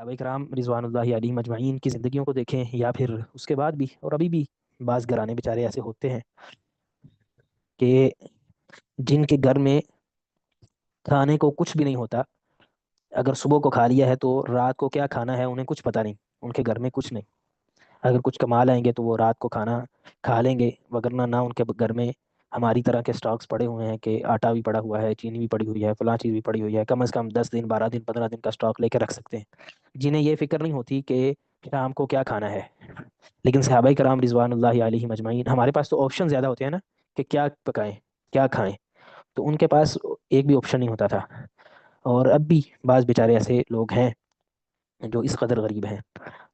صحابہ کرام رضوان اللہ علیہم اجمعین کی زندگیوں کو دیکھیں یا پھر اس کے بعد بھی اور ابھی بھی بعض گھرانے بیچارے ایسے ہوتے ہیں کہ جن کے گھر میں کھانے کو کچھ بھی نہیں ہوتا. اگر صبح کو کھا لیا ہے تو رات کو کیا کھانا ہے انہیں کچھ پتہ نہیں. ان کے گھر میں کچھ نہیں. اگر کچھ کما لائیں گے تو وہ رات کو کھانا کھا لیں گے، وگرنہ نہ ان کے گھر میں ہماری طرح کے سٹاکس پڑے ہوئے ہیں کہ آٹا بھی پڑا ہوا ہے، چینی بھی پڑی ہوئی ہے، فلاں چیز بھی پڑی ہوئی ہے. کم از کم 10 دن 12 دن 15 دن کا سٹاک لے کے رکھ سکتے ہیں، جنہیں یہ فکر نہیں ہوتی کہ شام کو کیا کھانا ہے. لیکن صحابہ کرام رضوان اللہ علیہم اجمعین، ہمارے پاس تو آپشن زیادہ ہوتے ہیں نا کہ کیا پکائیں کیا کھائیں، تو ان کے پاس ایک بھی آپشن نہیں ہوتا تھا. اور اب بھی بعض بیچارے ایسے لوگ ہیں جو اس قدر غریب ہیں.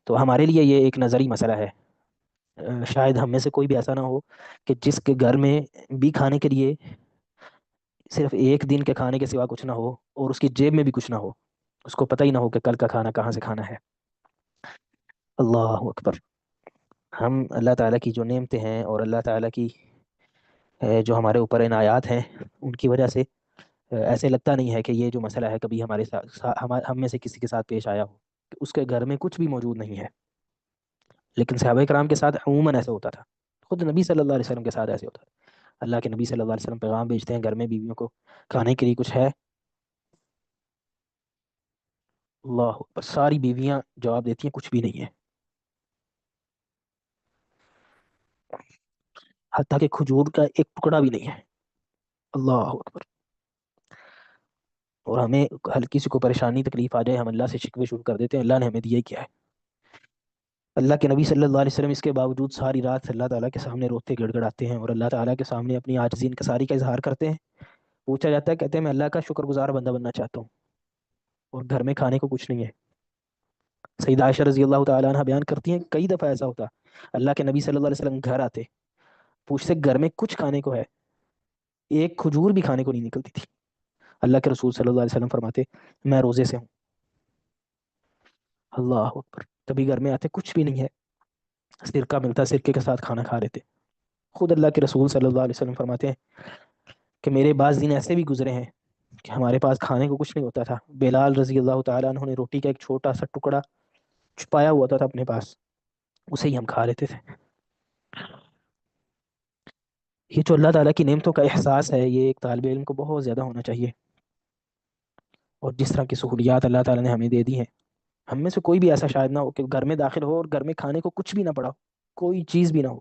تو ہمارے لیے یہ ایک نظری مسئلہ ہے. شاید ہم میں سے کوئی بھی ایسا نہ ہو کہ جس کے گھر میں بھی کھانے کے لیے صرف ایک دن کے کھانے کے سوا کچھ نہ ہو، اور اس کی جیب میں بھی کچھ نہ ہو، اس کو پتہ ہی نہ ہو کہ کل کا کھانا کہاں سے کھانا ہے. اللہ اکبر. ہم اللہ تعالیٰ کی جو نعمتیں ہیں اور اللہ تعالیٰ کی جو ہمارے اوپر عنایات ہیں، ان کی وجہ سے ایسے لگتا نہیں ہے کہ یہ جو مسئلہ ہے کبھی ہمارے ساتھ ہم میں سے کسی کے ساتھ پیش آیا ہو کہ اس کے گھر میں کچھ بھی موجود نہیں ہے. لیکن صحابہ کرام کے ساتھ عموماً ایسے ہوتا تھا. خود نبی صلی اللہ علیہ وسلم کے ساتھ ایسے ہوتا تھا. اللہ کے نبی صلی اللہ علیہ وسلم پیغام بھیجتے ہیں، گھر میں بیویوں کو کھانے کے لیے کچھ ہے؟ اللہ اکبر. ساری بیویاں جواب دیتی ہیں کچھ بھی نہیں ہے، حتیٰ کہ کھجور کا ایک ٹکڑا بھی نہیں ہے. اللہ اکبر. اور ہمیں ہلکی سی کوئی پریشانی تکلیف آ جائے، ہم اللہ سے شکوے شروع کر دیتے ہیں اللہ نے ہمیں دیا ہی کیا ہے. اللہ کے نبی صلی اللہ علیہ وسلم اس کے باوجود ساری رات اللہ تعالیٰ کے سامنے روتے گڑ گڑاتے ہیں اور اللہ تعالیٰ کے سامنے اپنی عاجزی انکساری کا اظہار کرتے ہیں. پوچھا جاتا ہے، کہتے ہیں میں اللہ کا شکر گزار بندہ بننا چاہتا ہوں، اور گھر میں کھانے کو کچھ نہیں ہے. سیدہ عائشہ رضی اللہ تعالیٰ عنہ بیان کرتی ہیں کئی دفعہ ایسا ہوتا اللہ کے نبی صلی اللہ علیہ وسلم گھر آتے، پوچھتے گھر میں کچھ کھانے کو ہے؟ ایک کھجور بھی کھانے کو نہیں نکلتی تھی. اللہ کے رسول صلی اللہ علیہ وسلم فرماتے میں روزے سے ہوں. اللہ اکبر. کبھی گھر میں آتے کچھ بھی نہیں ہے، سرکہ ملتا سرکے کے ساتھ کھانا کھا لیتے. خود اللہ کے رسول صلی اللہ علیہ وسلم فرماتے ہیں کہ میرے بعض دن ایسے بھی گزرے ہیں کہ ہمارے پاس کھانے کو کچھ نہیں ہوتا تھا. بلال رضی اللہ تعالیٰ عنہ نے روٹی کا ایک چھوٹا سا ٹکڑا چھپایا ہوا تھا اپنے پاس، اسے ہی ہم کھا لیتے تھے. یہ جو اللہ تعالیٰ کی نعمتوں کا احساس ہے، یہ ایک طالب علم کو بہت زیادہ ہونا چاہیے. اور جس طرح کی سہولیات اللہ تعالیٰ نے ہمیں دے دی ہیں، ہم میں سے کوئی بھی ایسا شاید نہ ہو کہ گھر میں داخل ہو اور گھر میں کھانے کو کچھ بھی نہ پڑا ہو، کوئی چیز بھی نہ ہو.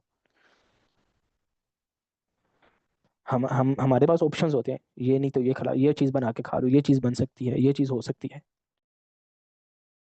ہمارے پاس آپشنز ہوتے ہیں، یہ نہیں تو یہ کھلا، یہ چیز بنا کے کھا لو، یہ چیز بن سکتی ہے، یہ چیز ہو سکتی ہے.